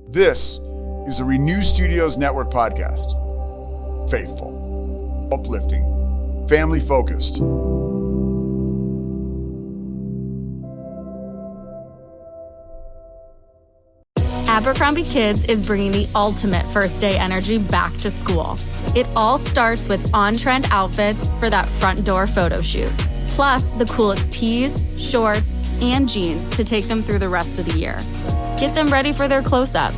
This is a Renew Studios Network podcast. Faithful, uplifting, family-focused. Abercrombie Kids is bringing the ultimate first day energy back to school. It all starts with on-trend outfits for that front door photo shoot, plus the coolest tees, shorts, and jeans to take them through the rest of the year. Get them ready for their close-up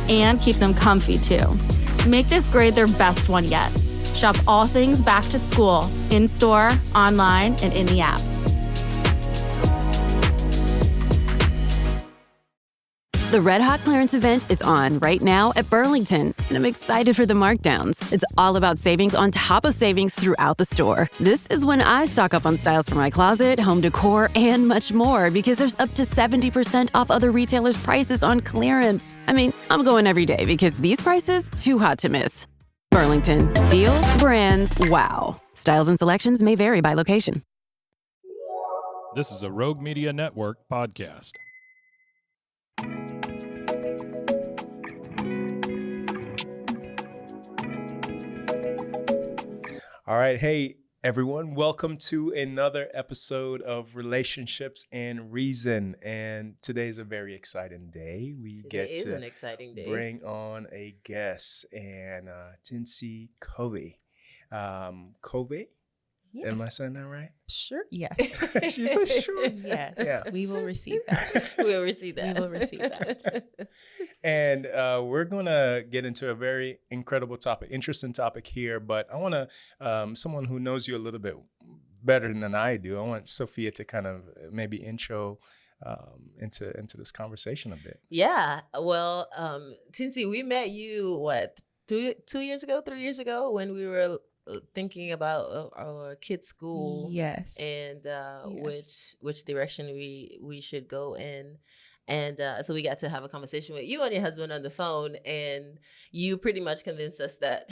and keep them comfy too. Make this grade their best one yet. Shop all things back to school, in-store, online, and in the app. The Red Hot Clearance event is on right now at Burlington, and I'm excited for the markdowns. It's all about savings on top of savings throughout the store. This is when I stock up on styles for my closet, home decor, and much more because there's up to 70% off other retailers' prices on clearance. I mean, I'm going every day because these prices, too hot to miss. Burlington. Deals, brands, wow. Styles and selections may vary by location. This is a Rogue Media Network podcast. All right. Hey, everyone. Welcome to another episode of Relationships and Reason. And today is a very exciting day. We get to an exciting day. Bring on a guest, and Tinsy Covey. Covey? Yes. Am I saying that right? Sure. Yes. She said sure. Yes. Yeah. We will receive that. We'll receive that. We will receive that. And we're going to get into a very incredible topic, interesting topic here. But I want to, someone who knows you a little bit better than I do, I want Sophia to kind of maybe intro into this conversation a bit. Yeah. Well, Tinsy, we met you, what, 3 years ago when we were thinking about our kids' school. Yes. And Yes. which direction we should go in. And so we got to have a conversation with you and your husband on the phone, and you pretty much convinced us that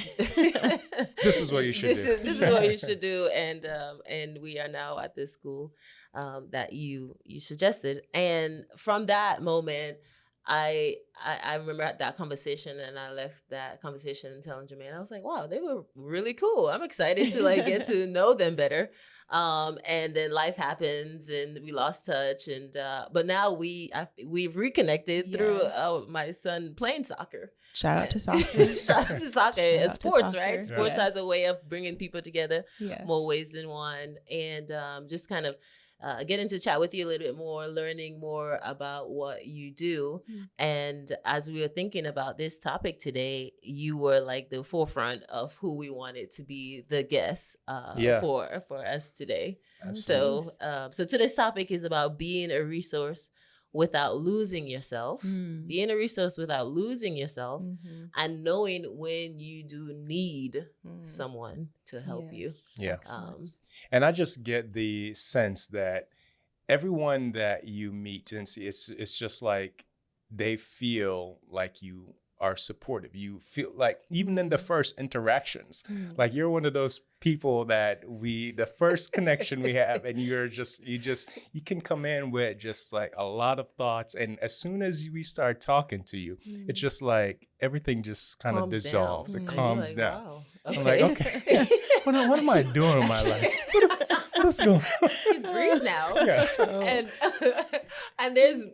This is what you should do. This is what you should do, and we are now at this school that you suggested. And from that moment, I remember at that conversation, and I left that conversation telling Jermaine, I was like, wow, they were really cool. I'm excited to get to know them better. And then life happens and we lost touch. And, but now we've reconnected through my son playing soccer. Shout out to soccer. Shout out to soccer. It's sports, right? Sports Yes. has a way of bringing people together Yes. more ways than one. And just kind of getting to chat with you a little bit more, learning more about what you do. And as we were thinking about this topic today, you were like the forefront of who we wanted to be the guest for us today. Absolutely. So today's topic is about being a resource without losing yourself, being a resource without losing yourself, and knowing when you do need someone to help you. Yeah. And I just get the sense that everyone that you meet and see, it's just like they feel like you are supportive. You feel like even in the first interactions, like you're one of those people that the first connection we have, and you can come in with just like a lot of thoughts. And as soon as we start talking to you, it's just like everything just kind of dissolves. It calms down. Wow. I'm like, okay, what am I doing in my life? What's going on? You can breathe now. Yeah. And there's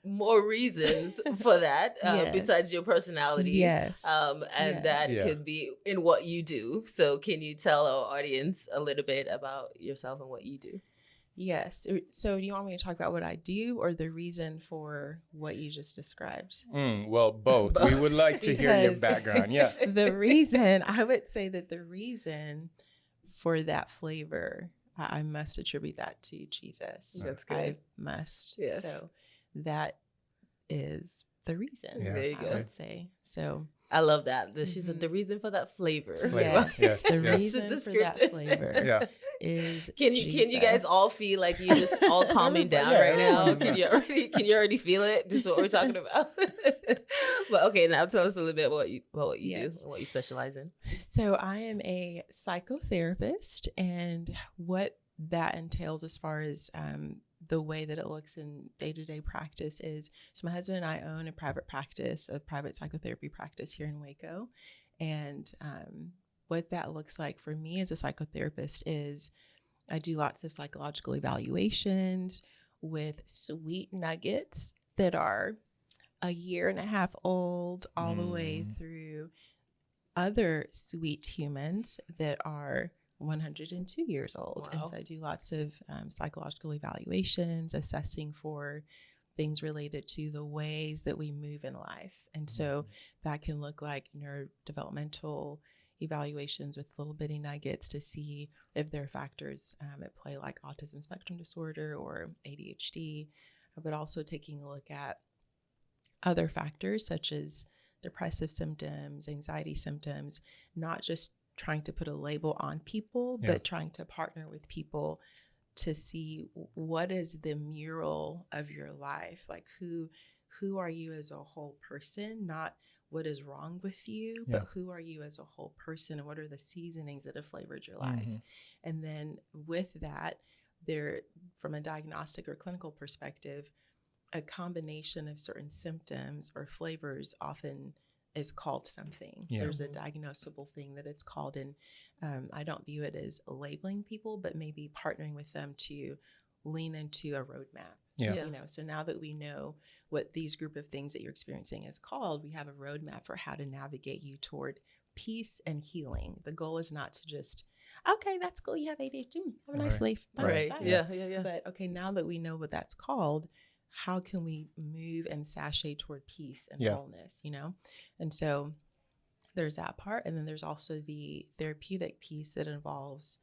more reasons for that besides your personality. Yes. And that could be in what you do. So can you tell our audience a little bit about yourself and what you do? Yes. So do you want me to talk about what I do or the reason for what you just described? Well, both. We would like to hear your background. Yeah. I would say that the reason for that flavor, I must attribute that to Jesus. That's good. I must. Yes. So that is the reason. Yeah. There you go. I would say. So I love that. She said the reason for that flavor. Yes. The Yes. reason for that flavor Yeah. is Can you guys all feel like you just all calming down right now? Can you already feel it? This is what we're talking about. But okay, now tell us a little bit about what you do and what you specialize in. So I am a psychotherapist, and what that entails as far as the way that it looks in day-to-day practice is, so my husband and I own a private psychotherapy practice here in Waco. And what that looks like for me as a psychotherapist is I do lots of psychological evaluations with sweet nuggets that are a year and a half old, all the way through other sweet humans that are 102 years old. Wow. And so I do lots of psychological evaluations, assessing for things related to the ways that we move in life. And so that can look like neurodevelopmental evaluations with little bitty nuggets to see if there are factors at play like autism spectrum disorder or ADHD, but also taking a look at other factors such as depressive symptoms, anxiety symptoms, not just trying to put a label on people, but trying to partner with people to see what is the mural of your life, like who are you as a whole person, not what is wrong with you, but who are you as a whole person, and what are the seasonings that have flavored your life. And then with that, there, from a diagnostic or clinical perspective, a combination of certain symptoms or flavors often is called something. There's a diagnosable thing that it's called, and I don't view it as labeling people, but maybe partnering with them to lean into a roadmap. You know, so now that we know what these group of things that you're experiencing is called, we have a roadmap for how to navigate you toward peace and healing. The goal is not to just, okay, that's cool, you have ADHD, have a nice life. Bye. But okay, now that we know what that's called, how can we move and sashay toward peace and wholeness, you know? And so there's that part. And then there's also the therapeutic piece that involves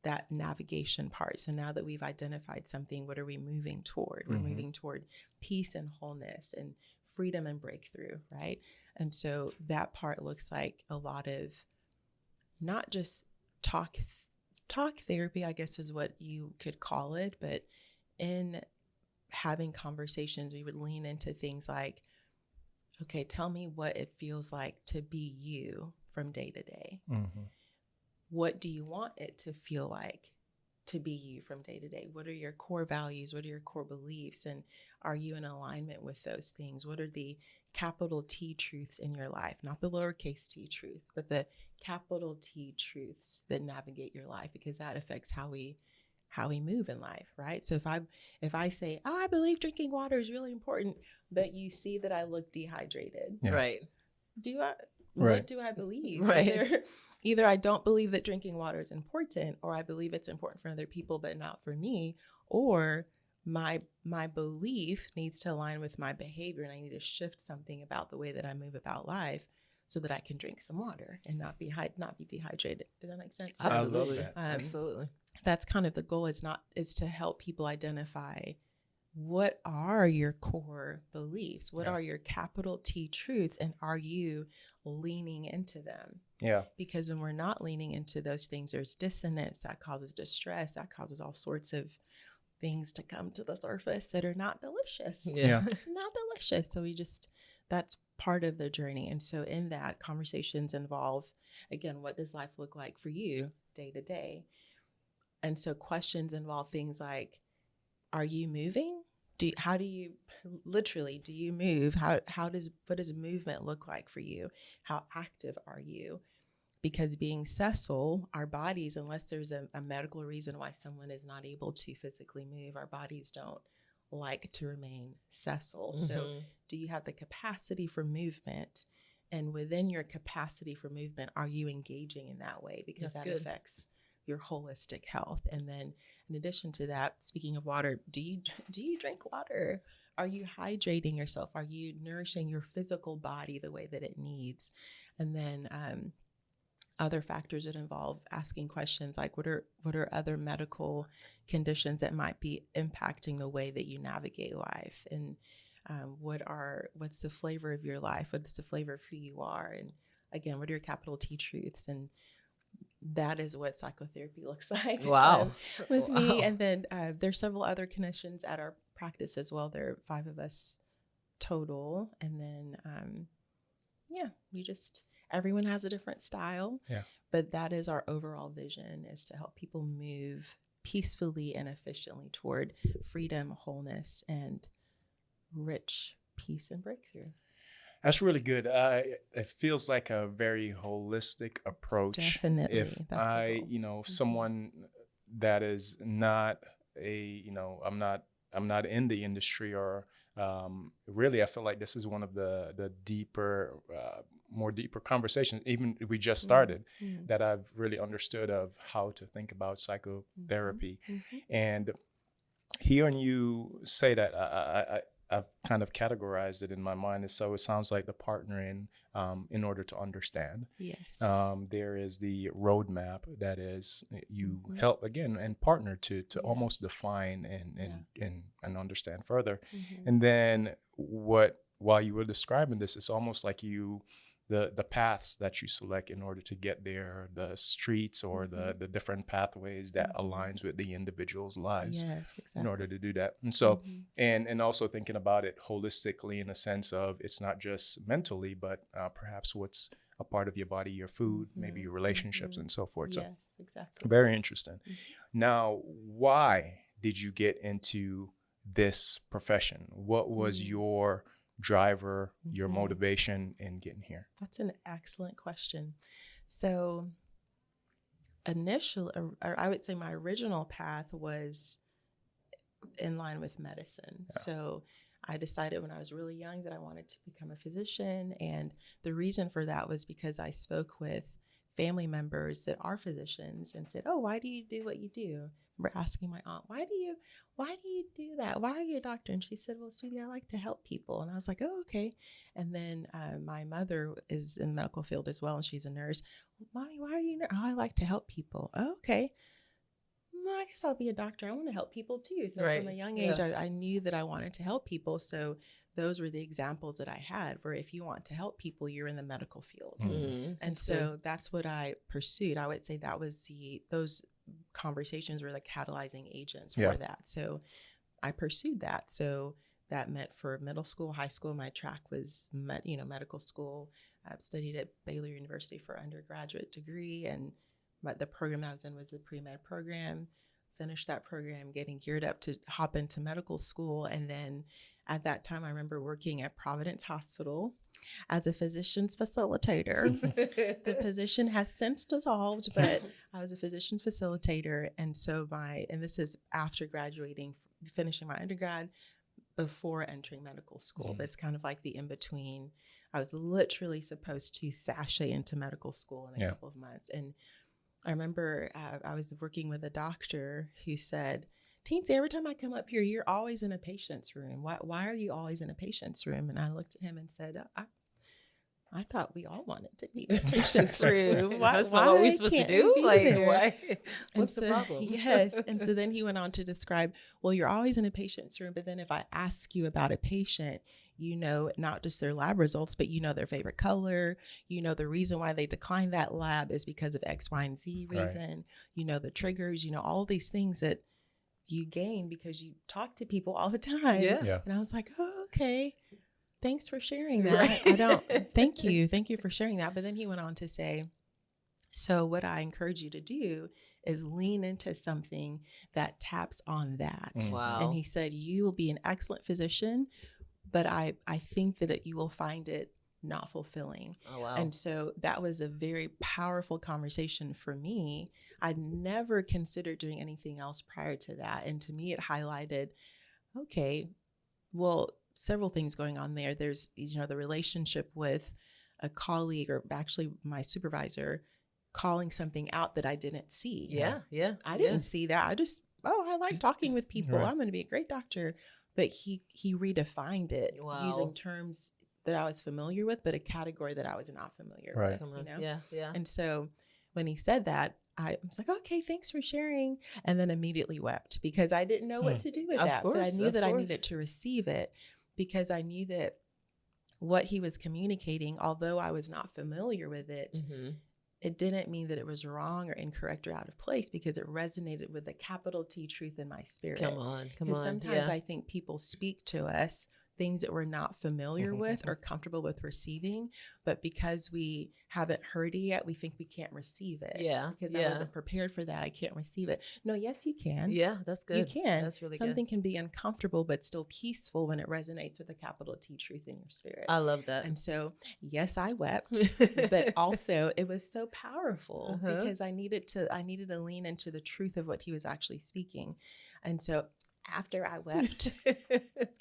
that navigation part. So now that we've identified something, what are we moving toward? We're moving toward peace and wholeness and freedom and breakthrough, right? And so that part looks like a lot of not just talk therapy, I guess is what you could call it, but in having conversations, we would lean into things like, okay, tell me what it feels like to be you from day to day. What do you want it to feel like to be you from day to day? What are your core values? What are your core beliefs? And are you in alignment with those things? What are the capital T truths in your life? Not the lowercase t truth, but the capital T truths that navigate your life, because that affects how we move in life, right? So if I say, oh, I believe drinking water is really important, but you see that I look dehydrated, right? What do I believe? Right. Either I don't believe that drinking water is important, or I believe it's important for other people, but not for me, or my belief needs to align with my behavior, and I need to shift something about the way that I move about life so that I can drink some water and not be dehydrated. Does that make sense? Absolutely. I love that. Absolutely. That's kind of the goal, is to help people identify what are your core beliefs, what are your capital T truths, and are you leaning into them? Yeah. Because when we're not leaning into those things, there's dissonance that causes distress, that causes all sorts of things to come to the surface that are not delicious. Not delicious. So that's part of the journey. And so in that, conversations involve, again, what does life look like for you day to day? And so questions involve things like, are you moving? Do you move? What does movement look like for you? How active are you? Because being sessile, our bodies, unless there's a medical reason why someone is not able to physically move, our bodies don't like to remain sessile. So do you have the capacity for movement? And within your capacity for movement, are you engaging in that way? Because that affects your holistic health. And then in addition to that, speaking of water, do you drink water? Are you hydrating yourself? Are you nourishing your physical body the way that it needs? And then other factors that involve asking questions like, what are other medical conditions that might be impacting the way that you navigate life? And what's the flavor of your life? What's the flavor of who you are? And again, what are your capital T truths? And that is what psychotherapy looks like. Wow. With me. And then there's several other clinicians at our practice as well. There are 5 of us total. And then, everyone has a different style. Yeah. But that is our overall vision, is to help people move peacefully and efficiently toward freedom, wholeness, and rich peace and breakthrough. That's really good. It feels like a very holistic approach. Definitely. If That's I, the goal. someone that is not I'm not in the industry, or really, I feel like this is one of the deeper, more deeper conversations. Even we just started that I've really understood of how to think about psychotherapy, and hearing you say that, I've kind of categorized it in my mind. And so it sounds like the partnering in order to understand. Yes. There is the roadmap that is you help again and partner to almost define and understand further. And then while you were describing this, it's almost like the paths that you select in order to get there, the streets or the different pathways that aligns with the individual's lives. Yes, exactly. In order to do that. And so, and also thinking about it holistically in a sense of it's not just mentally, but perhaps what's a part of your body, your food, maybe your relationships and so forth. Yes, So exactly. very interesting. Now, why did you get into this profession? What was your driver, your motivation in getting here? That's an excellent question. So or I would say my original path was in line with medicine. Yeah. So I decided when I was really young that I wanted to become a physician. And the reason for that was because I spoke with family members that are physicians and said, "Oh, why do you do what you do?" I remember asking my aunt, why do you do that? Why are you a doctor? And she said, "Well, sweetie, I like to help people." And I was like, "Oh, okay." And then my mother is in the medical field as well, and she's a nurse. "Mommy, why are you a nurse?" "Oh, I like to help people." "Oh, okay. Well, I guess I'll be a doctor. I want to help people too." So from a young age, I knew that I wanted to help people. So those were the examples that I had where if you want to help people, you're in the medical field. And so that's what I pursued. I would say that was those conversations were the catalyzing agents for that. So I pursued that. So that meant for middle school, high school, my track was medical school. I've studied at Baylor University for undergraduate degree, and the program I was in was a pre-med program. Finished that program, getting geared up to hop into medical school. And then at that time, I remember working at Providence Hospital as a physician's facilitator. The position has since dissolved, but I was a physician's facilitator. And so and this is after graduating, finishing my undergrad, before entering medical school. But it's kind of like the in-between. I was literally supposed to sashay into medical school in a couple of months. And I remember I was working with a doctor who said, "Teensy, every time I come up here, you're always in a patient's room. Why are you always in a patient's room?" And I looked at him and said, I thought we all wanted to be in a patient's room. That's not what we're supposed to do? Why? What's the problem? Yes. And so then he went on to describe, well, you're always in a patient's room, but then if I ask you about a patient, you know not just their lab results, but you know their favorite color. You know the reason why they declined that lab is because of X, Y, and Z reason. Right. You know the triggers, all these things that you gain because you talk to people all the time. Yeah. And I was like, oh, okay. Thanks for sharing that. Right. Thank you for sharing that. But then he went on to say, so what I encourage you to do is lean into something that taps on that. Wow. And he said, you will be an excellent physician, but I think that you will find it not fulfilling. Oh, wow. And so that was a very powerful conversation for me. I'd never considered doing anything else prior to that. And to me, it highlighted, okay, well, several things going on there. There's, the relationship with a colleague, or actually my supervisor, calling something out that I didn't see. Yeah. I didn't see that. I like talking with people. Right. I'm going to be a great doctor. But he redefined it using terms that I was familiar with, but a category that I was not familiar with. Yeah. And so when he said that, I was like, okay, thanks for sharing. And then immediately wept because I didn't know what to do with that. But I knew that I needed to receive it because I knew that what he was communicating, although I was not familiar with it, it didn't mean that it was wrong or incorrect or out of place because it resonated with a capital T truth in my spirit. Come on. Because sometimes I think people speak to us things that we're not familiar with or comfortable with receiving, but because we haven't heard it yet, we think we can't receive it. Yeah. Because I wasn't prepared for that. I can't receive it. No, yes, you can. Yeah, that's good. You can. That's really Something good. can be uncomfortable, but still peaceful when it resonates with a capital T truth in your spirit. I love that. And so, yes, I wept, but also it was so powerful because I needed to lean into the truth of what he was actually speaking. And so after I wept,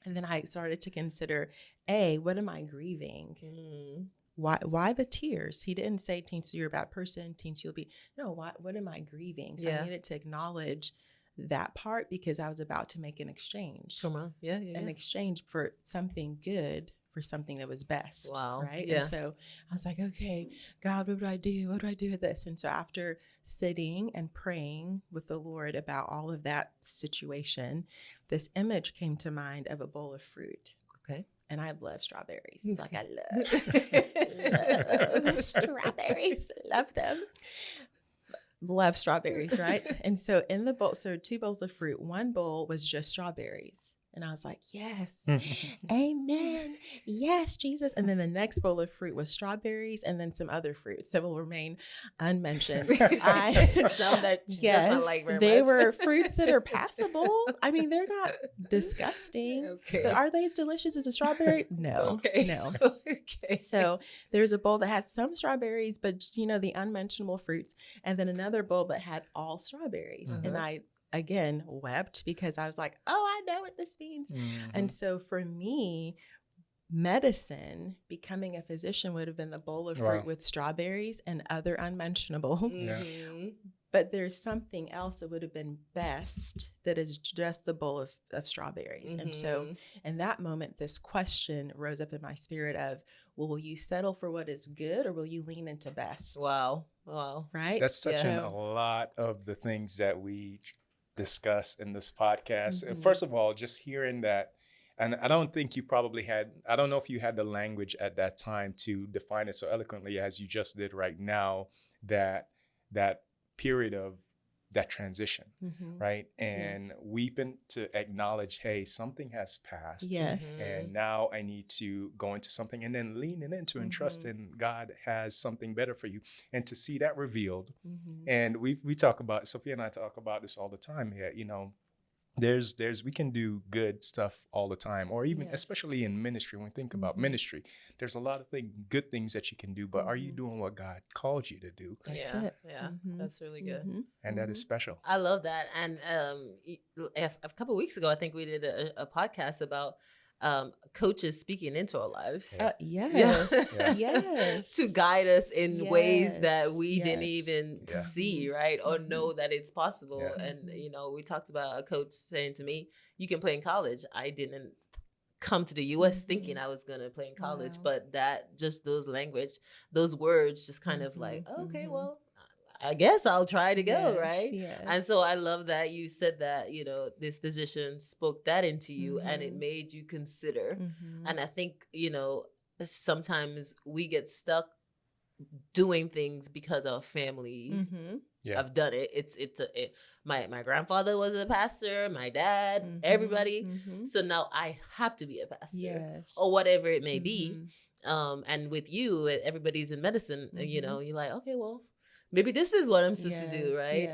and then I started to consider, what am I grieving? Why the tears? He didn't say, Teens, you're a bad person. Teens, you'll be, no, what am I grieving? So I needed to acknowledge that part because I was about to make an exchange. Come on. Yeah. An exchange for something good for something that was best. Wow. Right. Yeah. And so I was like, okay, God, what do I do? What do I do with this? And so after sitting and praying with the Lord about all of that situation, this image came to mind of a bowl of fruit. Okay. And I love strawberries. Like I love strawberries. Love them. Love strawberries, right? And so in the bowl, so 2 bowls of fruit, 1 bowl was just strawberries. And I was like, yes, amen. Yes, Jesus. And then the next bowl of fruit was strawberries and then some other fruits that will remain unmentioned. Some that does not like very they much. were fruits that are passable. I mean, they're not disgusting. Okay. But are they as delicious as a strawberry? No. Okay. No. Okay. So there's a bowl that had some strawberries, but just, the unmentionable fruits. And then another bowl that had all strawberries. And I, again, wept because I was like, I know what this means. And so for me, medicine, becoming a physician would have been the bowl of fruit with strawberries and other unmentionables. But there's something else that would have been best that is just the bowl of strawberries. And so in that moment, this question rose up in my spirit of, will you settle for what is good or will you lean into best? Wow. Right? That's touching a lot of the things that we discuss in this podcast. First of all, just hearing that, and I don't think you probably had, I don't know if you had the language at that time to define it so eloquently as you just did right now, that period of that transition, right? And we've been to acknowledge, hey, something has passed. Yes. And now I need to go into something and then leaning into and trusting God has something better for you. And to see that revealed. And we talk about, Sophia and I talk about this all the time here, we can do good stuff all the time, or even especially in ministry. When we think about ministry, there's a lot of good things that you can do, but are you doing what God called you to do? That's it. Yeah, that's really good. And that is special. I love that. And a couple of weeks ago, I think we did a podcast about coaches speaking into our lives. Yes. Yes. To guide us in ways that we didn't even see, right? Or know that it's possible. And, we talked about a coach saying to me, you can play in college. I didn't come to the U.S. thinking I was going to play in college, but those words just kind of like, okay, well, I guess I'll try to go, right? Yes. And so I love that you said that, this physician spoke that into you and it made you consider. And I think, sometimes we get stuck doing things because our family have done it. My grandfather was a pastor, my dad, everybody. So now I have to be a pastor or whatever it may be. And with you, everybody's in medicine, you're like, okay, well, maybe this is what I'm supposed to do, right?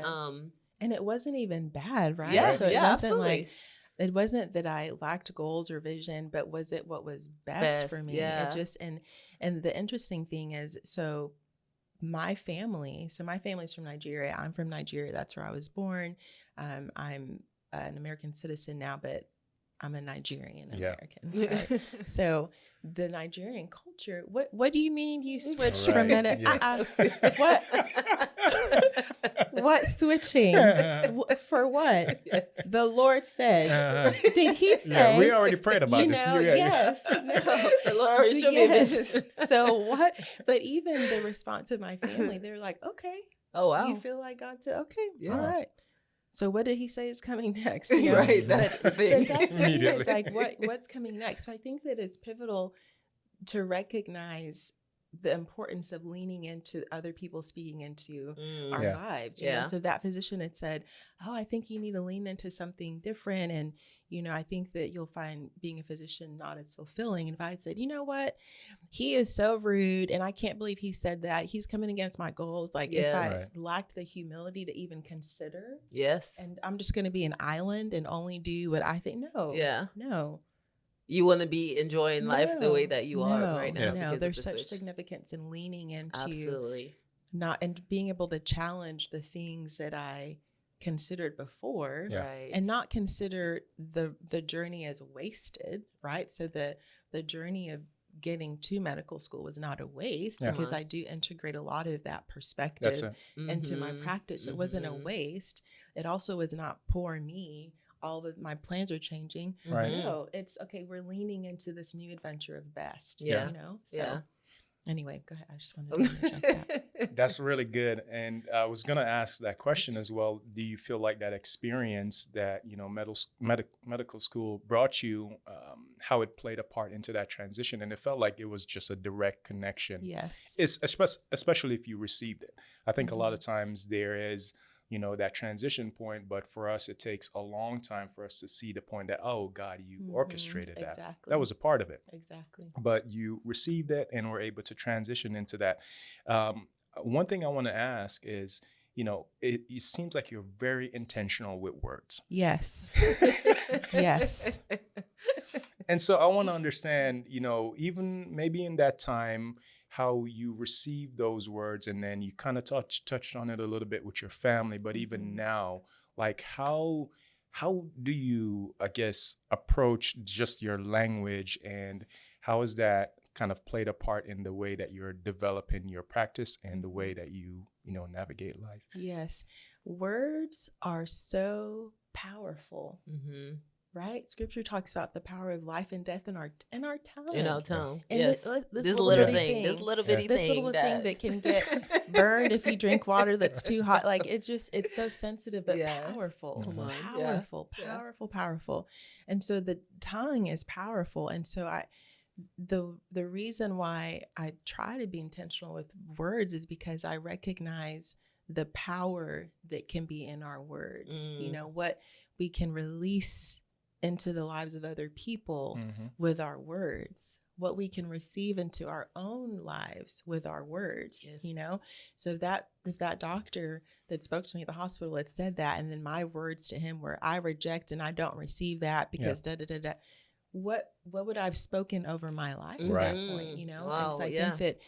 And it wasn't even bad, right? Yeah, so it wasn't absolutely. It wasn't that I lacked goals or vision, but was it what was best for me? Yeah. It just and the interesting thing is, so my family's from Nigeria. I'm from Nigeria. That's where I was born. I'm an American citizen now, but I'm a Nigerian American. Right? So the Nigerian culture, what do you mean you switched from that? What switching? For what? The Lord said. Did he say? We already prayed about this. Yes. The Lord already showed me a vision. So what? But even the response of my family, they're like, okay. Oh, wow. You feel like God said, okay, all right. So what did he say is coming next? Right, that's the thing. But that's the thing. It's like, what's coming next? So I think that it's pivotal to recognize the importance of leaning into other people speaking into our Yeah. lives. You know? So that physician had said, oh, I think you need to lean into something different. And, you know, I think that you'll find being a physician not as fulfilling. And if I had said, you know what, he is so rude and I can't believe he said that. He's coming against my goals. Like if I lacked the humility to even consider, and I'm just going to be an island and only do what I think. No. You want to be enjoying life the way that you are right now. No, there's such significance in leaning into not and being able to challenge the things that I considered before, and not consider the journey as wasted, right? So the journey of getting to medical school was not a waste because I do integrate a lot of that perspective into my practice. So it wasn't a waste. It also was not poor me. All of my plans are changing. No, it's okay. We're leaning into this new adventure of best. You know. So anyway, go ahead. I just wanted to jump that. That's really good. And I was going to ask that question as well. Do you feel like that experience that, you know, medical school brought you, how it played a part into that transition? And it felt like it was just a direct connection. Yes. It's especially if you received it. I think a lot of times there is, you know, that transition point, but for us, it takes a long time for us to see the point that, oh God, you orchestrated that. Exactly. That was a part of it. Exactly. But you received it and were able to transition into that. One thing I want to ask is, you know, it seems like you're very intentional with words. Yes. Yes. And so I want to understand, you know, even maybe in that time, how you received those words, and then you kind of touched on it a little bit with your family, but even now, like how do you, I guess, approach just your language, and how is that kind of played a part in the way that you're developing your practice and the way that you know, navigate life? Yes. Words are so powerful. Right? Scripture talks about the power of life and death in our tongue. In our tongue. And yes. This little thing. This little bitty this thing. This little thing that can get burned if you drink water that's too hot. Like it's so sensitive but powerful. Come on. Powerful. And so the tongue is powerful. And so the reason why I try to be intentional with words is because I recognize the power that can be in our words. You know, what we can release into the lives of other people with our words, what we can receive into our own lives with our words, you know? So if that doctor that spoke to me at the hospital had said that, and then my words to him were, I reject and I don't receive that because what would I have spoken over my life at that point, you know? Wow, and so I think that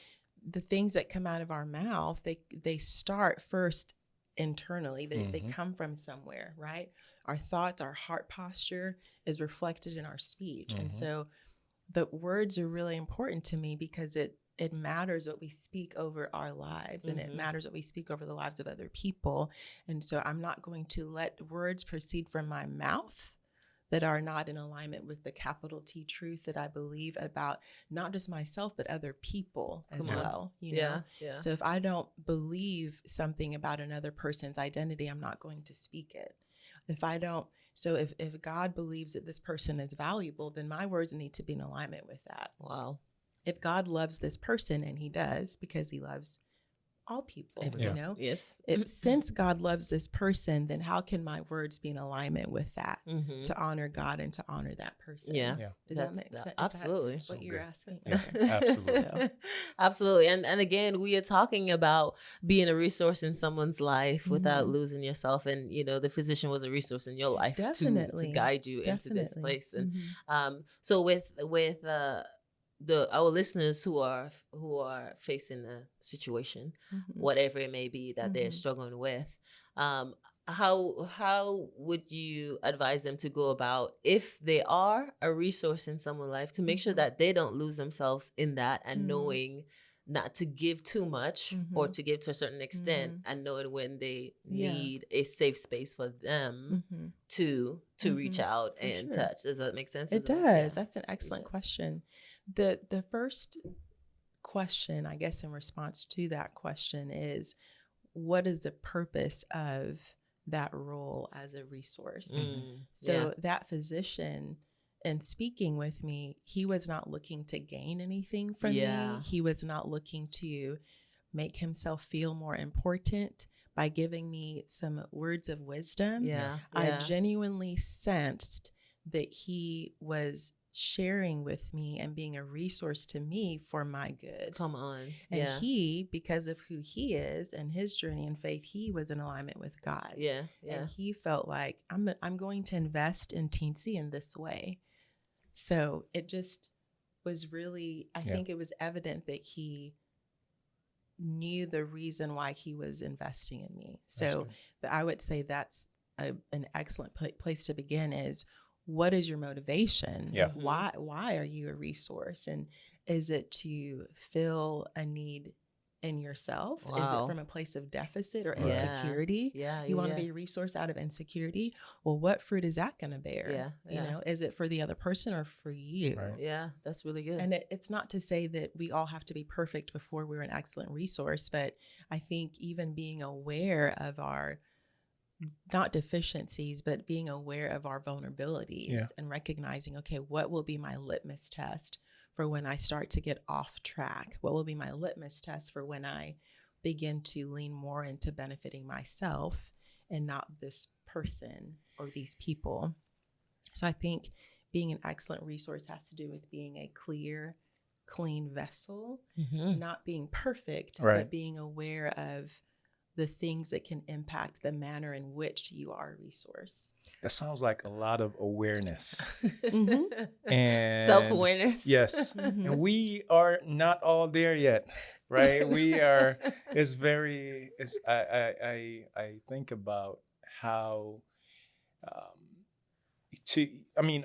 the things that come out of our mouth, they start first internally. They come from somewhere, right? Our thoughts, our heart posture is reflected in our speech. And so the words are really important to me because it matters what we speak over our lives, and it matters what we speak over the lives of other people. And so I'm not going to let words proceed from my mouth that are not in alignment with the capital T truth that I believe about not just myself, but other people as well. You know? So if I don't believe something about another person's identity, I'm not going to speak it. If God believes that this person is valuable, then my words need to be in alignment with that. Wow. If God loves this person, and he does, because he loves all people, you know? Yes. Since God loves this person, then how can my words be in alignment with that to honor God and to honor that person? Yeah. Does that make sense? Absolutely. Is that what you're asking? Yeah, absolutely. Absolutely. And again, we are talking about being a resource in someone's life without losing yourself. And, you know, the physician was a resource in your life to guide you into this place. And so with our listeners who are facing a situation, whatever it may be that they're struggling with, how would you advise them to go about, if they are a resource in someone's life, to make sure that they don't lose themselves in that, and knowing not to give too much or to give to a certain extent, and knowing when they need a safe space for them to reach out and touch. Does that make sense? It does. That's an excellent question. The first question, I guess, in response to that question is, what is the purpose of that role as a resource? So that physician in speaking with me, he was not looking to gain anything from Yeah. me. He was not looking to make himself feel more important by giving me some words of wisdom. Yeah. I genuinely sensed that he was sharing with me and being a resource to me for my good. Come on. And he, because of who he is and his journey in faith, he was in alignment with God. Yeah. And he felt like I'm going to invest in Teensy in this way. So it just was really, I think it was evident that he knew the reason why he was investing in me. So I would say that's an excellent place to begin is, what is your motivation? Yeah. Why are you a resource? And is it to fill a need in yourself? Wow. Is it from a place of deficit or Right. insecurity? Yeah. You want to be a resource out of insecurity? Well, what fruit is that going to bear? You know, is it for the other person or for you? Right. Yeah, that's really good. And it's not to say that we all have to be perfect before we're an excellent resource, but I think even being aware of our not deficiencies, but being aware of our vulnerabilities and recognizing, okay, what will be my litmus test for when I start to get off track? What will be my litmus test for when I begin to lean more into benefiting myself and not this person or these people? So I think being an excellent resource has to do with being a clear, clean vessel, not being perfect, but being aware of the things that can impact the manner in which you are a resource. That sounds like a lot of awareness. Mm-hmm. And self-awareness. Yes. Mm-hmm. And we are not all there yet, right? We are, I think about how,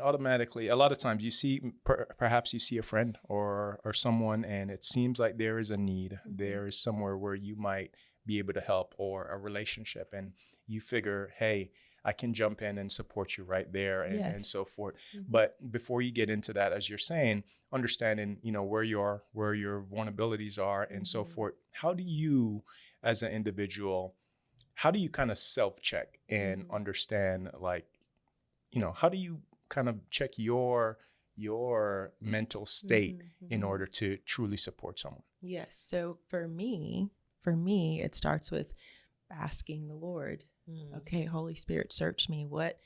automatically, a lot of times you see, perhaps you see a friend or someone, and it seems like there is a need. There is somewhere where you might be able to help, or a relationship, and you figure, hey, I can jump in and support you right there, and so forth. But before you get into that, as you're saying, understanding, where your vulnerabilities are and so forth, how do you, as an individual, how do you kind of self-check and understand, like, how do you kind of check your mental state in order to truly support someone? Yes. So for me, it starts with asking the Lord, okay, Holy Spirit, search me. What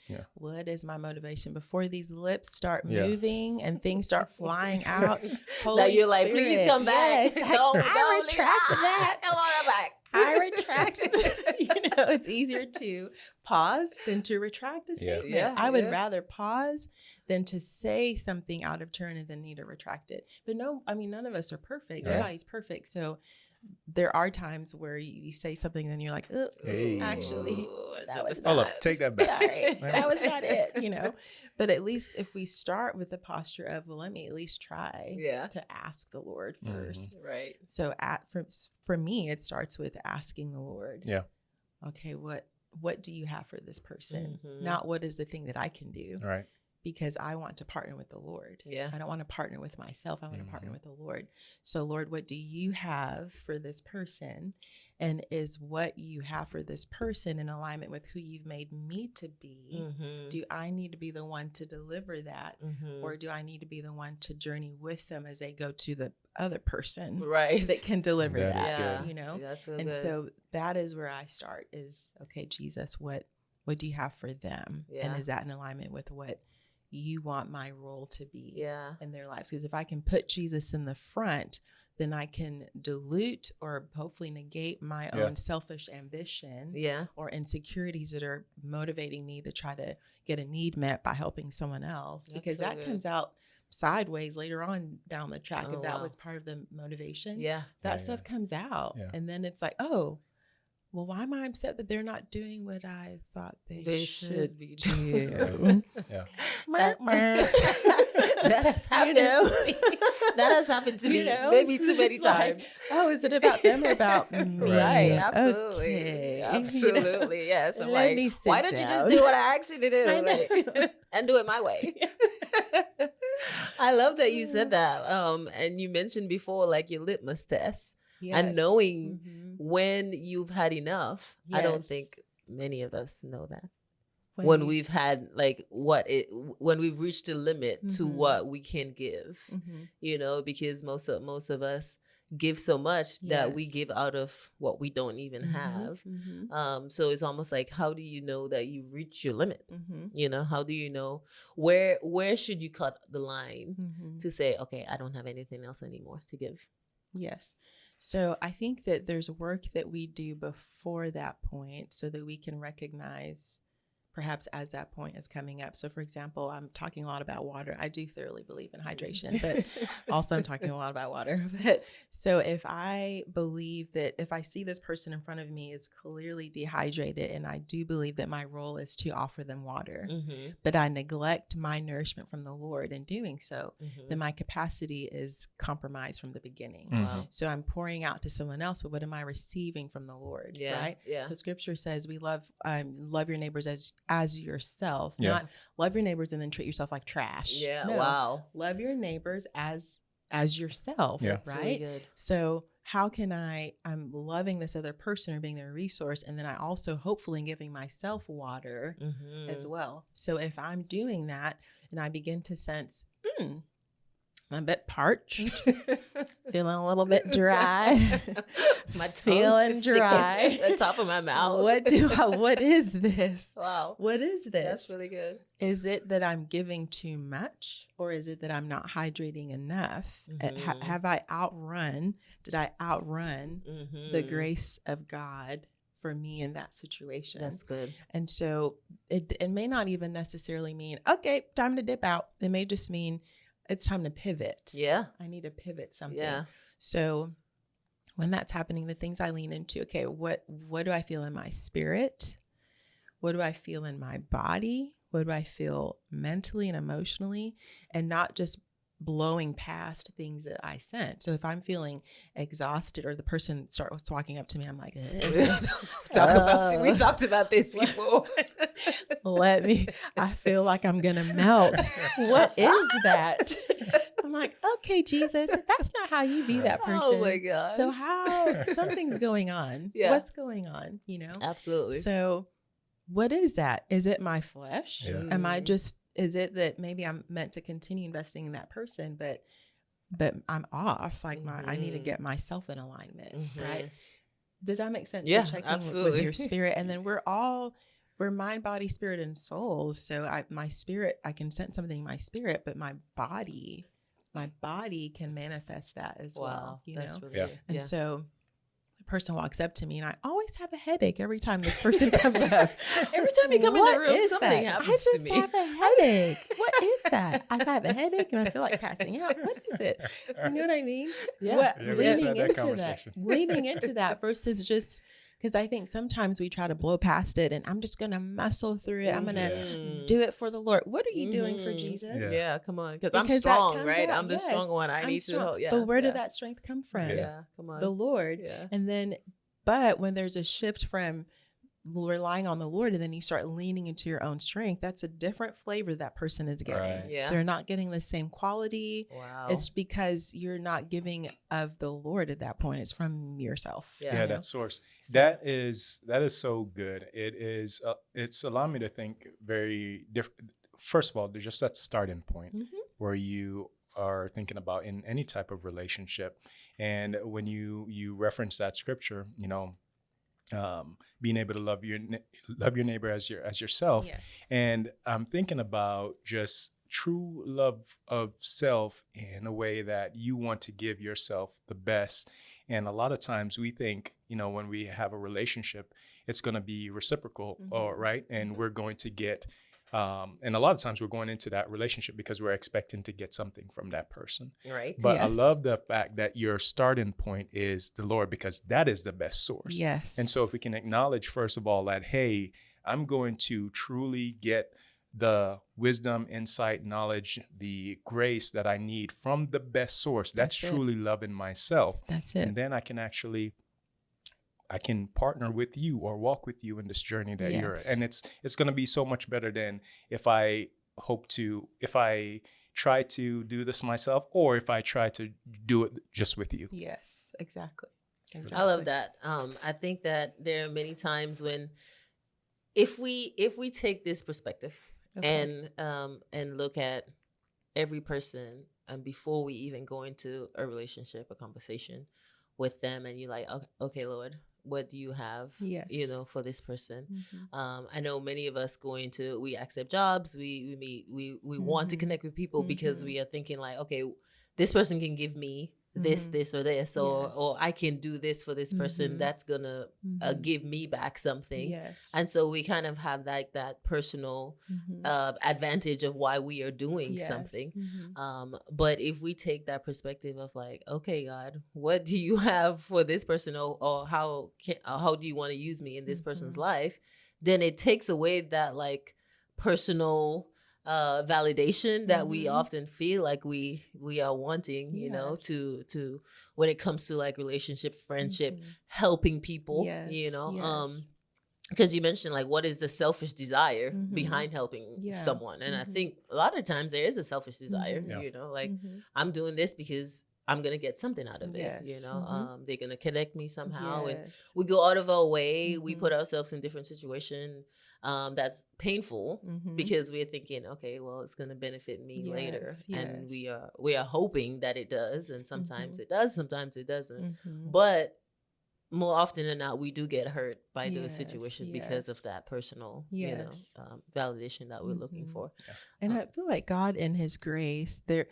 is my motivation? Before these lips start moving and things start flying out, Holy you're Spirit, like, please come back. Yes, I retract that. Come on back. I retract. It's easier to pause than to retract a statement. Yeah, I would rather pause than to say something out of turn and then need to retract it. But no, none of us are perfect. Nobody's perfect. So there are times where you say something and then you're like, hey, actually, that was hold not. up, take that back. Sorry, that was not it, But at least if we start with the posture of, well, let me at least try to ask the Lord first. Right. So for me, it starts with asking the Lord. Yeah. Okay, what do you have for this person? Not what is the thing that I can do. Right. Because I want to partner with the Lord. Yeah. I don't want to partner with myself. I want to partner with the Lord. So Lord, what do you have for this person? And is what you have for this person in alignment with who you've made me to be? Do I need to be the one to deliver that? Or do I need to be the one to journey with them as they go to the other person that can deliver that? Is good. That's so and good. so that is where I start is, okay, Jesus, what do you have for them? And is that in alignment with what you want my role to be in their lives? Because if I can put Jesus in the front, then I can dilute or hopefully negate my own selfish ambition or insecurities that are motivating me to try to get a need met by helping someone else. Because that comes out sideways later on down the track. If that was part of the motivation, that stuff comes out. And then it's like, oh, well, why am I upset that they're not doing what I thought they should be doing? That has happened to me. That has happened to me maybe too many times. Oh, is it about them or about me? Right, absolutely. Okay. Absolutely, yes. I'm Let like, me sit why don't you just down. do what I asked you to do? I know. And do it my way. I love that you said that. And you mentioned before, like, your litmus test. And knowing when you've had enough. I don't think many of us know that. when we've had like when we've reached a limit to what we can give, because most of us give so much that we give out of what we don't even have. So it's almost like, how do you know that you reach your limit? How do you know where should you cut the line to say, okay, I don't have anything else anymore to give? Yes. So I think that there's work that we do before that point so that we can recognize perhaps as that point is coming up. So for example, I'm talking a lot about water. I do thoroughly believe in hydration, but also I'm talking a lot about water. But so if I believe that if I see this person in front of me is clearly dehydrated, and I do believe that my role is to offer them water, but I neglect my nourishment from the Lord in doing so, then my capacity is compromised from the beginning. Wow. So I'm pouring out to someone else, but what am I receiving from the Lord? Right? Yeah. So scripture says we love your neighbors as yourself, not love your neighbors and then treat yourself like trash. Yeah. No, Wow. love your neighbors as yourself. Yeah. Right. That's really good. So how can I'm loving this other person or being their resource, and then I also hopefully giving myself water as well. So if I'm doing that and I begin to sense, I'm a bit parched, feeling a little bit dry, my tongue feeling dry at the top of my mouth. What is this? Wow. What is this? That's really good. Is it that I'm giving too much, or is it that I'm not hydrating enough? Did I outrun the grace of God for me in that situation? That's good. And so it may not even necessarily mean, okay, time to dip out. It may just mean it's time to pivot. Yeah. I need to pivot something. Yeah. So when that's happening, the things I lean into, okay, what do I feel in my spirit? What do I feel in my body? What do I feel mentally and emotionally? And not just blowing past things that I sense. So if I'm feeling exhausted, or the person starts walking up to me, I'm like, we talked about this before. I feel like I'm going to melt. What is that? I'm like, okay, Jesus, that's not how you view that person. Oh my gosh. So something's going on. Yeah. What's going on? Absolutely. So what is that? Is it my flesh? Yeah. Is it that maybe I'm meant to continue investing in that person, but I'm off? Like I need to get myself in alignment, right? Does that make sense? Yeah, So checking absolutely. with your spirit, and then we're mind, body, spirit, and soul. So my spirit, I can sense something in my spirit, but my body can manifest that as well. That's really Yeah. good. And so the person walks up to me, and I always have a headache every time this person comes up. Every time you come in the room, something happens I to me. just have a headache. What is that? I have a headache and I feel like passing out. What is it? You know what I mean? Yeah. we just had that conversation. Leaning into that versus just, because I think sometimes we try to blow past it, and I'm just going to muscle through it. I'm going to do it for the Lord. What are you doing for Jesus? Yeah, come on. Because I'm Because that strong, comes right? out, I'm the yes. strong one. I I'm need to strong. help. Yeah. But where did that strength come from? Yeah, come on. The Lord. Yeah. And then, but when there's a shift from relying on the Lord and then you start leaning into your own strength, that's a different flavor that person is getting. Right. Yeah. They're not getting the same quality. Wow. It's because you're not giving of the Lord at that point. It's from yourself. Yeah. Yeah, you know? that source. So- That is so good. It is. It's allowed me to think very different. First of all, there's just that starting point where you are thinking about in any type of relationship, and when you reference that scripture, being able to love your neighbor as yourself. Yes. And I'm thinking about just true love of self in a way that you want to give yourself the best. And a lot of times we think, when we have a relationship, it's going to be reciprocal, or right, and we're going to get. And a lot of times we're going into that relationship because we're expecting to get something from that person. Right. But I Yes. love the fact that your starting point is the Lord, because that is the best source. Yes. And so if we can acknowledge, first of all, that, hey, I'm going to truly get the wisdom, insight, knowledge, the grace that I need from the best source. That's That's it. truly loving myself. That's it. And then I can partner with you or walk with you in this journey that you're at. Yes. And it's going to be so much better than if I try to do this myself, or if I try to do it just with you. Yes, exactly. I love that. I think that there are many times when if we take this perspective Okay. and look at every person, and before we even go into a relationship, a conversation with them, and you're like, okay, Lord, what do you have, Yes. for this person? Mhm. I know many of us we accept jobs, we meet, we want to Mhm. connect with people because Mhm. we are thinking like, okay, this person can give me this, Mhm. this, or this, or Yes. I can do this for this person Mhm. that's gonna Mhm. give me back something. Yes. And so we kind of have that personal Mhm. advantage of why we are doing Yes. something. Mhm. But if we take that perspective of like, okay, God, what do you have for this person, or how do you want to use me in this person's Mhm. life? Then it takes away that like personal validation that we Mhm. often feel like we are wanting, Yes. to when it comes to like relationship, friendship, Mhm. helping people, Yes. Yes. because you mentioned like what is the selfish desire Mhm. behind helping Yeah. someone, and I Mhm. think a lot of times there is a selfish desire, Mhm. Yeah. like Mhm. I'm doing this because I'm gonna get something out of it, Yes. Mhm. they're gonna connect me somehow, and Yes. we go out of our way, we put Mhm. ourselves in different situation that's painful Mhm. because we're thinking, okay, well, it's gonna benefit me later, Yes. and Yes. we are hoping that it does, and sometimes Mhm. it does, sometimes it doesn't, Mhm. but more often than not, we do get hurt by those Yes. situations because of Yes. that personal, Yes. validation that we're looking Mhm. for. And Uh, I feel like God in his grace, there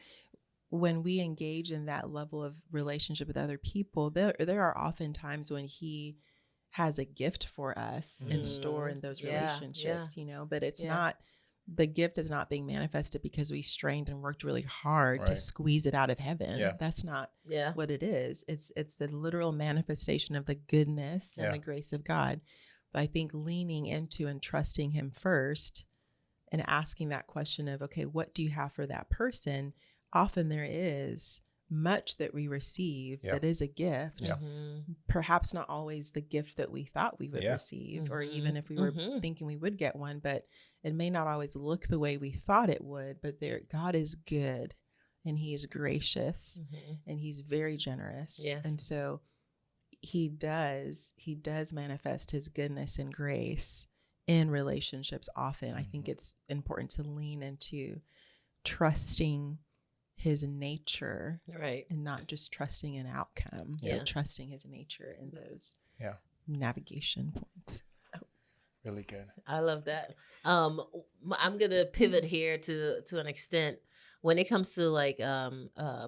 when we engage in that level of relationship with other people, there are often times when he has a gift for us in store in those yeah, yeah, relationships, but it's yeah. not the gift is not being manifested because we strained and worked really hard to Right. squeeze it out of heaven. Yeah. That's not Yeah. what it is. It's the literal manifestation of the goodness and Yeah. the grace of God. But I think leaning into and trusting him first and asking that question of, okay, what do you have for that person? Often there is much that we receive Yeah. that is a gift, Yeah. perhaps not always the gift that we thought we would Yeah. receive, or even if we were thinking we would get one, but it may not always look the way we thought it would. But God is good, and he is gracious, and he's very generous. Yes. And so he does manifest his goodness and grace in relationships often. I think it's important to lean into trusting his nature, Right. and not just trusting an outcome, Yeah. but trusting his nature in those Yeah. navigation points. Really good. I love that. I'm gonna pivot here to an extent when it comes to like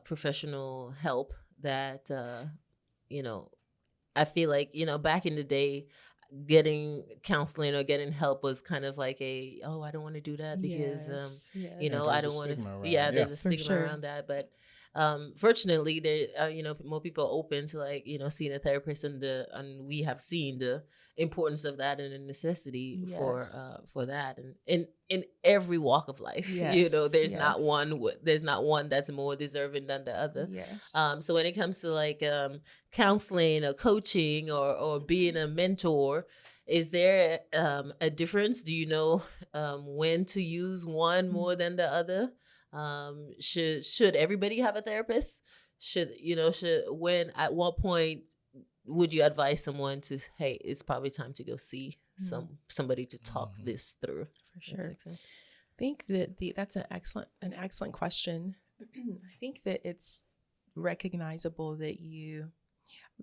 professional help that I feel like, back in the day, getting counseling or getting help was kind of like I don't want to do that because Yes. Yeah, I there's a don't want to. stigma around Yeah, it. there's Yeah. a For stigma sure. around that, but fortunately, there more people are open to like seeing a therapist, and we have seen the importance of that and the necessity Yes. for that, and in every walk of life. Yes. There's Yes. not one that's more deserving than the other. Yes. So when it comes to like counseling or coaching or being a mentor, is there a difference? Do you know when to use one more than the other? Should everybody have a therapist? Should when, at what point would you advise someone to, hey, it's probably time to go see somebody to talk this through? For sure. I think that that's an excellent question. I think that it's recognizable that you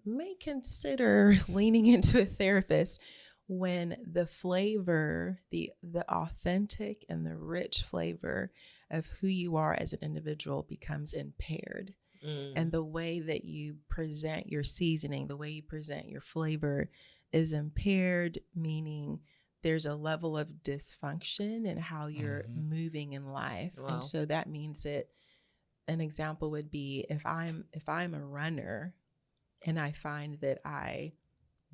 may consider leaning into a therapist when the flavor, the authentic and the rich flavor of who you are as an individual becomes impaired. And the way that you present your seasoning, the way you present your flavor is impaired, meaning there's a level of dysfunction in how you're moving in life. Wow. And so that means that an example would be if I'm a runner and I find that I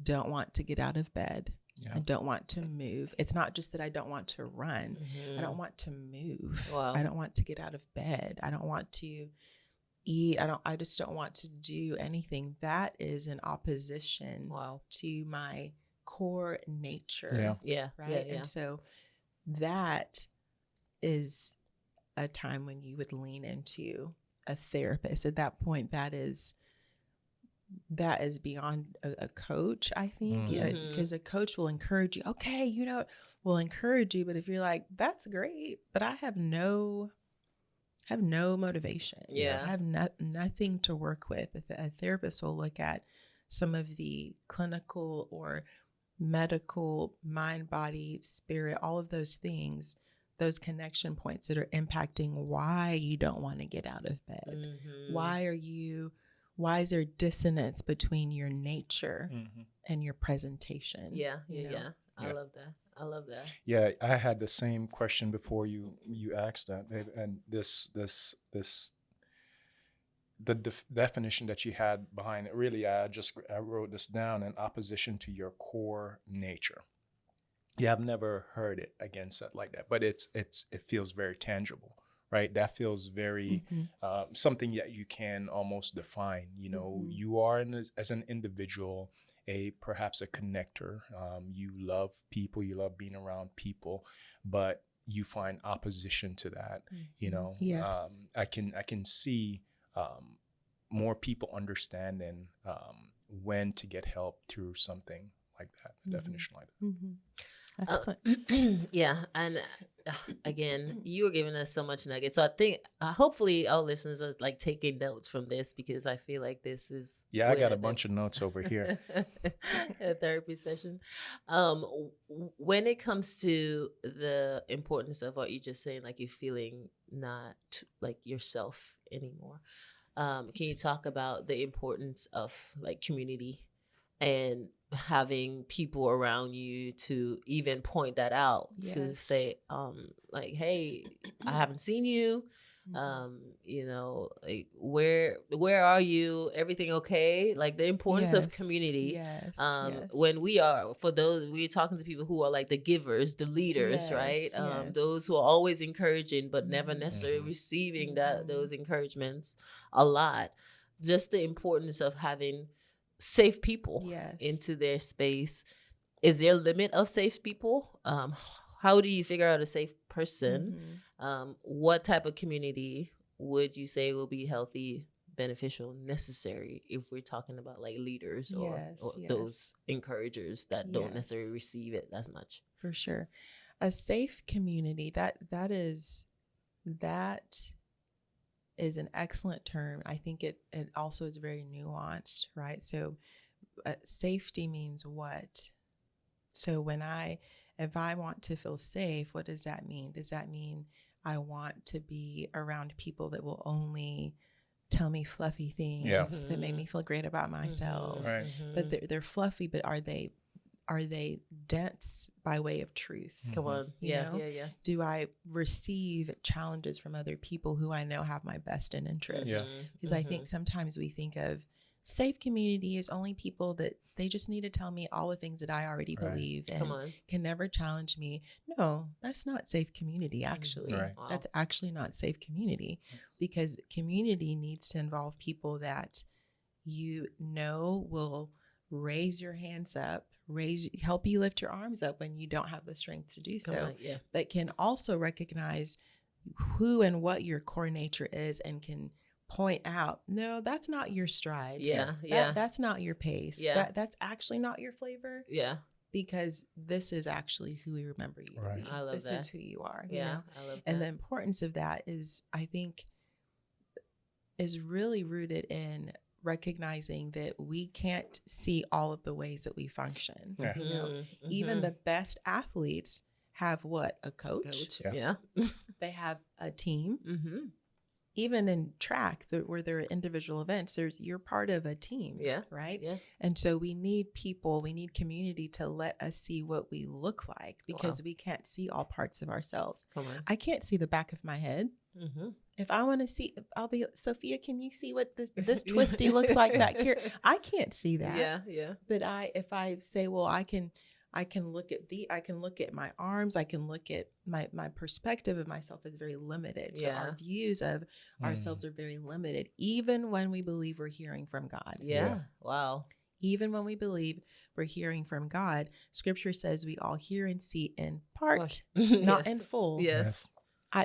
don't want to get out of bed. Yeah. I don't want to move. It's not just that I don't want to run. I don't want to move. Wow. I don't want to get out of bed. I don't want to eat. I just don't want to do anything. That is in opposition to my core nature. Yeah. Yeah. Right. Yeah. And so that is a time when you would lean into a therapist. At that point, that is that is beyond a coach, I think, Mm-hmm. because a coach will encourage you. Okay, will encourage you. But if you're like, that's great, but I have no motivation. Yeah. I have nothing to work with. A therapist will look at some of the clinical or medical, mind, body, spirit, all of those things, those connection points that are impacting why you don't want to get out of bed. Mm-hmm. Why is there dissonance between your nature Mm-hmm. and your presentation? Yeah. Yeah. I love that. Yeah, I had the same question before you asked that, and the definition that you had behind it. Really, I wrote this down: in opposition to your core nature. Yeah, I've never heard it again said like that, but it feels very tangible, right? That feels very something that you can almost define. You know, you are as an individual perhaps a connector. You love people, you love being around people, but you find opposition to that. You know, Yes. I can see more people understanding when to get help through something like that, a definition like that. Excellent. Yeah, and again, you were giving us so much nuggets. So I think hopefully our listeners are like taking notes from this, because I feel like this is I got a bunch of notes over here. A therapy session. When it comes to the importance of what you just saying, like you're feeling not like yourself anymore. Can you talk about the importance of like community and having people around you to even point that out, to say, like, hey, I haven't seen you. You know, like where are you? Everything okay? Like the importance of community. When we're talking to people who are like the givers, the leaders, right? Those who are always encouraging, but never necessarily receiving those encouragements a lot. Just the importance of having safe people into their space. Is there a limit of safe people? How do you figure out a safe person? What type of community would you say will be healthy, beneficial, necessary if we're talking about like leaders or those encouragers that don't necessarily receive it as much? For sure. A safe community, that is an excellent term. I think it also is very nuanced, right? So safety means what? So if I want to feel safe, what does that mean? Does that mean I want to be around people that will only tell me fluffy things that make me feel great about myself? Right. But they're fluffy, but are they dense by way of truth? Come on. Yeah. Do I receive challenges from other people who I know have my best in interest? Because I think sometimes we think of safe community as only people that they just need to tell me all the things that I already believe and can never challenge me. No, that's not safe community, actually. Wow. That's actually not safe community, because community needs to involve people that will raise your hands up, help you lift your arms up when you don't have the strength to do so, but can also recognize who and what your core nature is and can point out, no, that's not your stride. That's not your pace. That's actually not your flavor. Because this is actually who we remember you to be. I love this that. is who you are. I love that. And the importance of that is, I think, is really rooted in recognizing that we can't see all of the ways that we function. Even the best athletes have what? A coach. They have a team. Even in track, where there are individual events, you're part of a team, right? And so we need people, we need community to let us see what we look like, because we can't see all parts of ourselves. I can't see the back of my head. If I want to see, I'll be, Sophia, can you see what this twisty looks like back here? I can't see that. But if I say, well, I can look at my arms, I can look at my perspective of myself is very limited. So our views of ourselves are very limited, even when we believe we're hearing from God. Wow. Even when we believe we're hearing from God, Scripture says we all hear and see in part, not in full.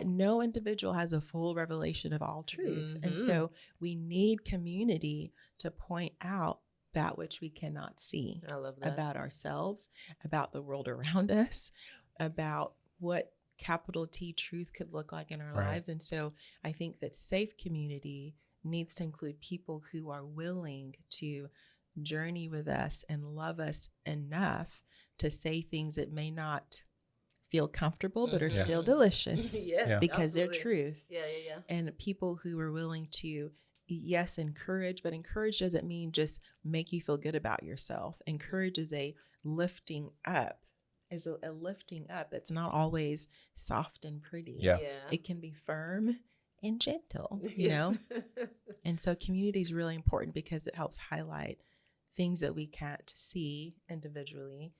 No individual has a full revelation of all truth. And so we need community to point out that which we cannot see I love that. about ourselves, about the world around us, about what capital T truth could look like in our Right. lives. And so I think that safe community needs to include people who are willing to journey with us and love us enough to say things that may not feel comfortable, but are Mhm. still delicious Yes, Yeah. because absolutely. they're truth. Yeah, yeah, yeah. And people who are willing to, yes, encourage, but encourage doesn't mean just make you feel good about yourself. Encourage is a lifting up, is a lifting up. It's not always soft and pretty. Yeah. It can be firm and gentle, you Yes. know? And so community is really important because it helps highlight things that we can't see individually,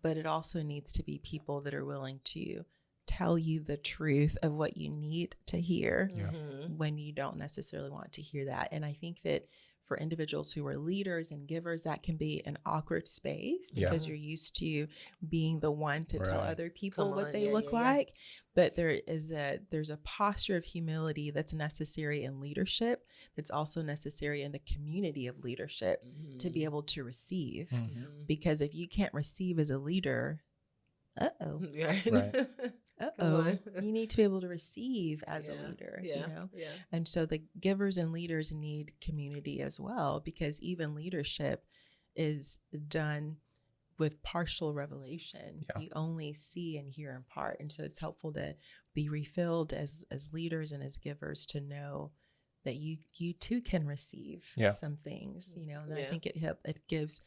but it also needs to be people that are willing to tell you the truth of what you need to hear Yeah. Mhm. when you don't necessarily want to hear that. And I think that for individuals who are leaders and givers, that can be an awkward space Yeah. because you're used to being the one to tell Right. other people Come what on, they yeah, look yeah, yeah. like. But there's a posture of humility that's necessary in leadership. That's also necessary in the community of leadership to be able to receive. Mhm. Because if you can't receive as a leader, uh-oh. Right. Uh-oh, you need to be able to receive as a leader, Yeah. you know? Yeah. And so the givers and leaders need community as well, because even leadership is done with partial revelation. Yeah. You only see and hear in part. And so it's helpful to be refilled as leaders and as givers to know that you too can receive Yeah. some things, you know, and I Yeah. think it gives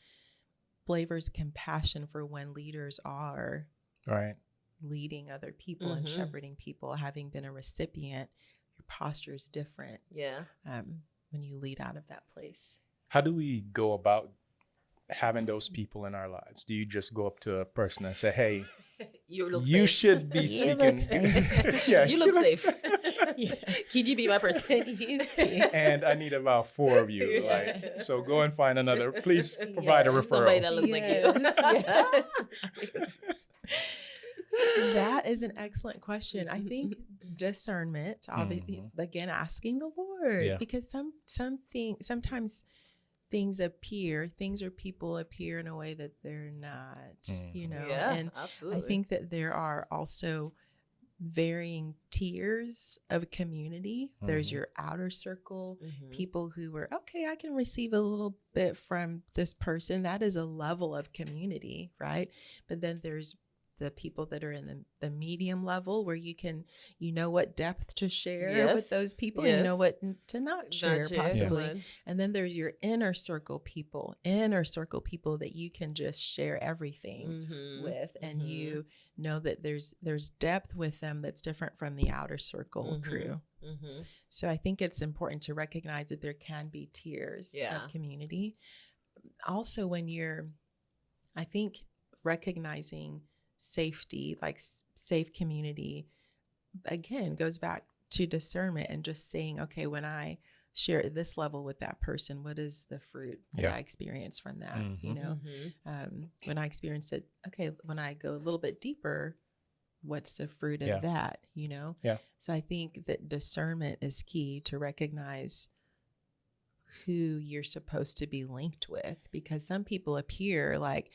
flavors compassion for when leaders are Right. leading other people and Mhm. shepherding people. Having been a recipient, your posture is different Yeah. when you lead out of that place. How do we go about having those people in our lives? Do you just go up to a person and say, hey, You look you safe. should be You speaking? look safe. Yeah, You look safe. Yeah. Can you be my person? And I need about 4 of you. Yeah. Like, so go and find another. Please provide a Yes. Somebody referral. that looks like you. Yes. That is an excellent question. I think discernment, obviously, again, asking the Lord, Yeah. because sometimes things or people appear in a way that they're not, you know, Yeah, and absolutely. I think that there are also varying tiers of community. There's your outer circle, people who are, okay, I can receive a little bit from this person. That is a level of community, right? But then there's the people that are in the medium level where you know what depth to share with Yes, those people, and you know yes. what to not share Gotcha. possibly. Come on. And then there's your inner circle people that you can just share everything with, and you know that there's depth with them that's different from the outer circle crew. So I think it's important to recognize that there can be tiers Yeah. of community. Also, I think recognizing safety, like safe community, again, goes back to discernment and just saying, okay, when I share at this level with that person, what is the fruit that I experience from that? You know, when I experience it, okay, when I go a little bit deeper, what's the fruit of that? You know? Yeah. So I think that discernment is key to recognize who you're supposed to be linked with, because some people appear like,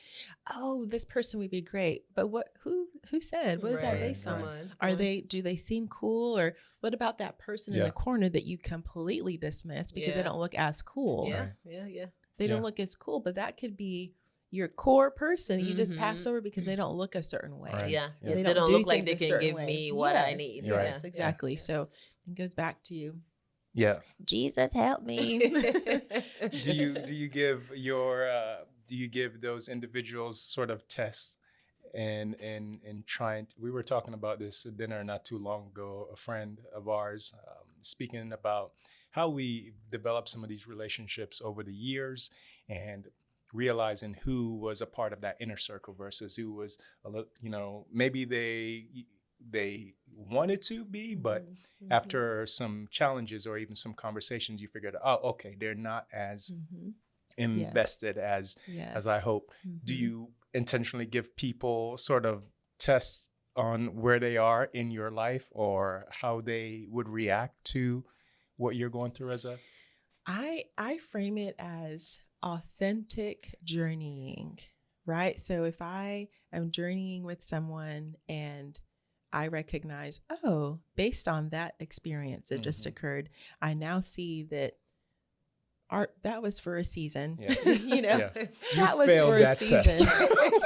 oh, this person would be great, but who said, what is that Right. based Come on? on. Do they seem cool? Or what about that person in the corner that you completely dismiss because they Yeah. don't look as cool? Yeah, Right. yeah. They don't look as cool, but that could be your core person. You just pass over because they don't look a certain way. Right. Yeah. Yeah. They They don't do look like they things a can certain give way. me what I Yes, need. Yes, Yeah. exactly. So it goes back to Yeah. Jesus, help me. Do you give those individuals sort of tests and trying to, we were talking about this at dinner not too long ago, a friend of ours speaking about how we develop some of these relationships over the years and realizing who was a part of that inner circle versus who was a little, you know, maybe they wanted to be, but after some challenges or even some conversations, you figured, oh, okay, they're not as invested as I hope. Do you intentionally give people sort of tests on where they are in your life or how they would react to what you're going through as a? I frame it as authentic journeying, right? So if I am journeying with someone and I recognize, oh, based on that experience that just occurred, I now see that that was for a season. Yeah. You know, Yeah. that was failed for a that season.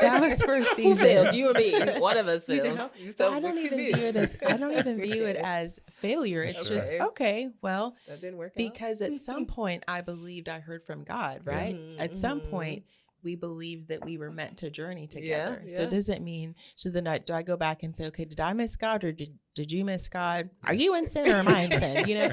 That was for a season. Who failed? You or me? One of us You failed. know? So I don't it could even be. view it as failure. It's That's just right. okay. Well, That didn't work out. because at some point I believed I heard from God, right? At some point we believed that we were meant to journey together. So yeah. it doesn't mean, so then do I go back and say, okay, did I miss God or did you miss God? Are you in sin or am I in sin? You know,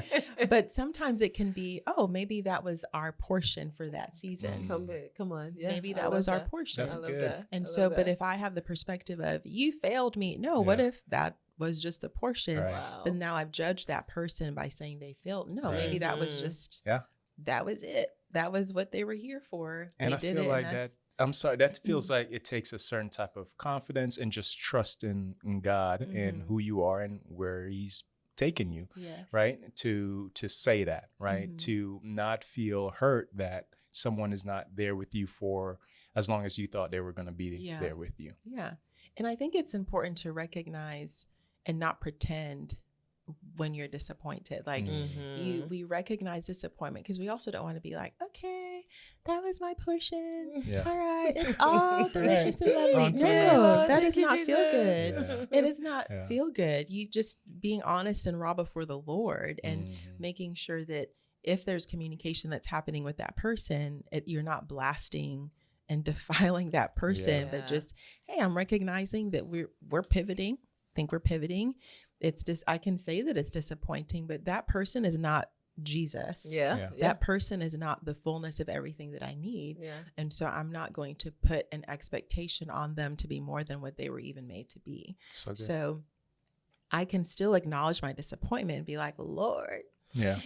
but sometimes it can be, oh, maybe that was our portion for that season. Come on. Yeah, Maybe I that love was our that. portion. That's I love good. that. And I so, love but that. if I have the perspective of you failed me, no, what Yeah. if that was just a portion? Right. Wow. But now I've judged that person by saying they failed. No, maybe Right. that was just, Yeah. that was it. That was what they were here for. And they I did feel it, like and that, I'm sorry, that feels like it takes a certain type of confidence and just trust in God and who you are and where he's taken you, Yes. right? To say that, right? Mhm. To not feel hurt that someone is not there with you for as long as you thought they were going to be Yeah. there with you. Yeah. And I think it's important to recognize and not pretend when you're disappointed. Like we recognize disappointment because we also don't want to be like, okay, that was my portion. Yeah. All right. It's all delicious and lovely. On to the No, next. that Thank does you, not feel Jesus. good. Yeah. It does not Yeah. feel good. You just being honest and raw before the Lord and making sure that if there's communication that's happening with that person, you're not blasting and defiling that person, Yeah. but just, hey, I'm recognizing that we're pivoting. Think we're pivoting. It's just, I can say that it's disappointing, but that person is not Jesus. Yeah. That person is not the fullness of everything that I need. Yeah. And so I'm not going to put an expectation on them to be more than what they were even made to be. So good. So I can still acknowledge my disappointment and be like, Lord, Yeah.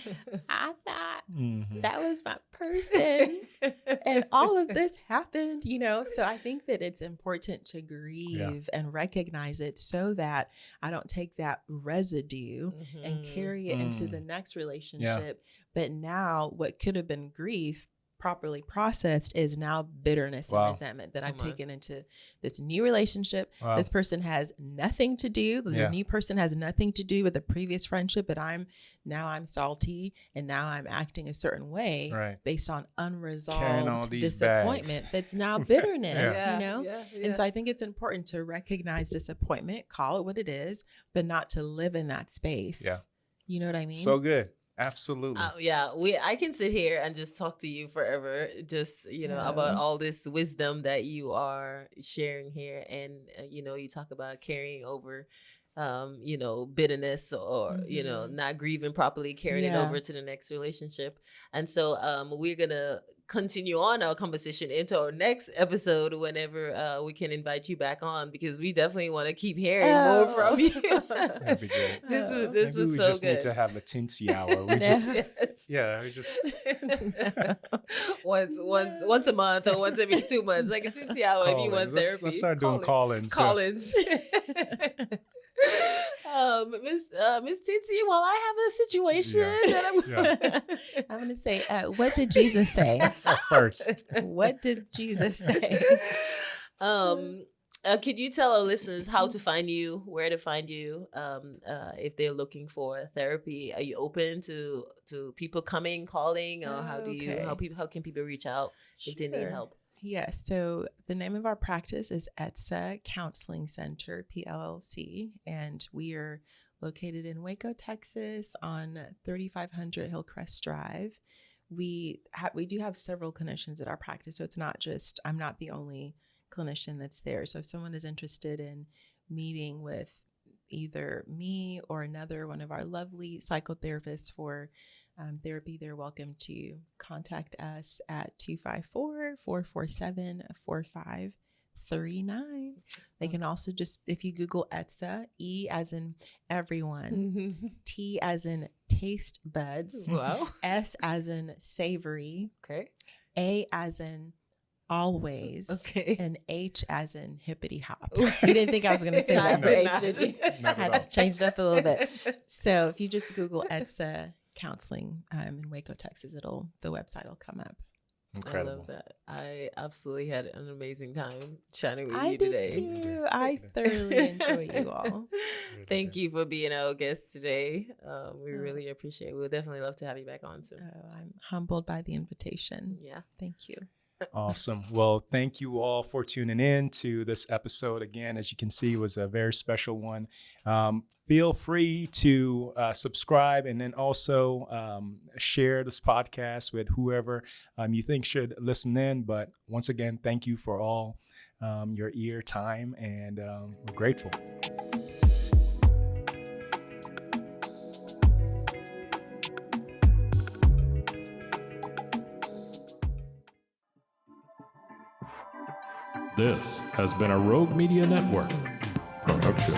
I thought Mhm. that was my person. And all of this happened, you know? So I think that it's important to grieve and recognize it so that I don't take that residue and carry it into the next relationship. But now what could have been grief properly processed is now bitterness Wow. and resentment that I've Come on. taken into this new relationship. Wow. This person has nothing to do. The Yeah. new person has nothing to do with the previous friendship, but I'm salty and now I'm acting a certain way Right. based on Carrying all unresolved these disappointment. bags. That's now bitterness, Yeah. you know? And so I think it's important to recognize disappointment, call it what it is, but not to live in that space. Yeah. You know what I mean? So good. Absolutely. I can sit here and just talk to you forever, just about all this wisdom that you are sharing here, and you talk about carrying over, bitterness or not grieving properly, carrying it over to the next relationship, and so we're gonna continue on our conversation into our next episode whenever we can invite you back on, because we definitely want to keep hearing more from you. That'd be great. This Maybe was we so just good. need to have a tinsy hour. We just, we just. once a month or once every 2 months, like a 2 hour if you want therapy. Let's start doing call-ins. Call-ins. Miss Titsy, well, I have a situation that I'm going to say, what did Jesus say? First. What did Jesus say? Could you tell our listeners how to find you, where to find you, if they're looking for therapy? Are you open to people calling, or how can people reach out if they need help? Yes. So the name of our practice is ETSA Counseling Center, PLLC, and we are located in Waco, Texas on 3500 Hillcrest Drive. We do have several clinicians at our practice, so it's not just, I'm not the only clinician that's there. So if someone is interested in meeting with either me or another one of our lovely psychotherapists for therapy, they're welcome to contact us at 254-447-4539. They can also just, if you Google ETSA, E as in everyone, T as in taste buds, Wow. S as in savory, Okay. A as in always, Okay. and H as in hippity hop. You didn't think I was going to say that, No, did not. you? Not I at had all. to change it up a little bit. So if you just Google ETSA counseling in Waco, Texas, the website will come up. Incredible. I love that. I absolutely had an amazing time chatting with I you did today. too. I thoroughly enjoy you all. Thank you for being our guest today. We Oh. really appreciate it. We'll definitely love to have you back on soon. I'm humbled by the invitation. Yeah. Thank you. Awesome. Well, thank you all for tuning in to this episode. Again, as you can see, it was a very special one. Feel free to subscribe and then also share this podcast with whoever you think should listen in. But once again, thank you for all your ear time, and we're grateful. This has been a Rogue Media Network production.